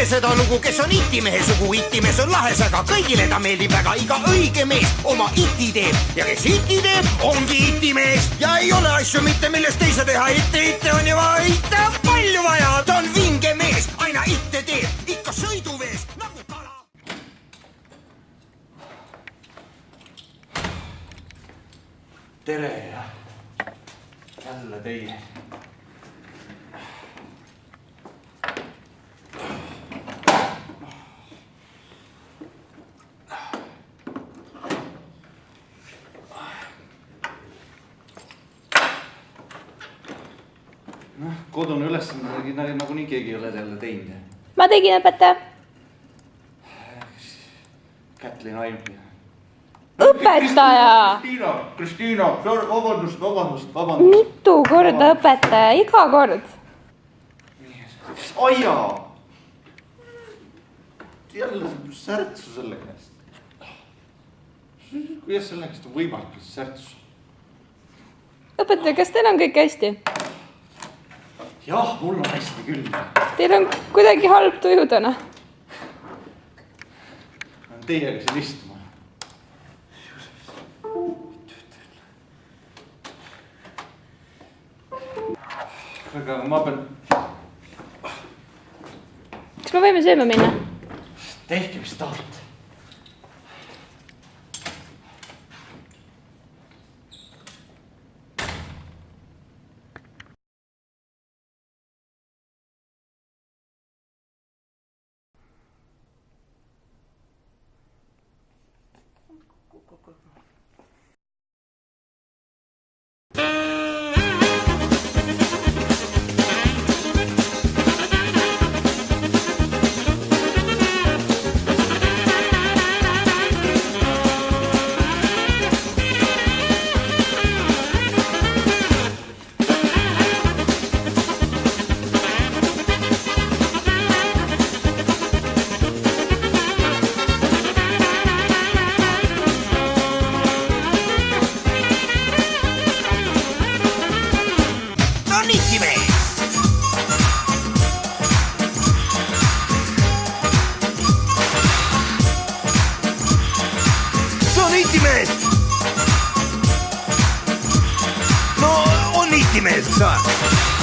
seda lugu, kes on itimehe sugu. Itimees on lahes, aga kõigile ta meeldib väga. Iga õige mees oma iti teeb ja kes iti teeb, ongi itimees. Ja ei ole asju mitte, millest ei saa teha. Itte on juba itte palju vaja. Ta on vinge mees, aina itte teeb, ikka sõiduvees nagu kala. Tere ja jälle teie. Kodune ülesanne nagu nii keegi ei ole jälle teinud. Ma tegin õpetaja. Kätlin ainuke. Õpetaja! Kristiina, vabandust. Mitu korda õpetaja, iga kord. Aia! Jälle särtsu selle käest. Kuidas selle käest on võimalik särtsu? Õpetaja, kas teil on kõik hästi? Jah, mul on hästi küll. Teil on kuidagi halb tuju täna. On teiega siin istuma. Aga ma pean... Kas me võime sööma minna? Tehke, mis tahate. No on itimees, eks ole.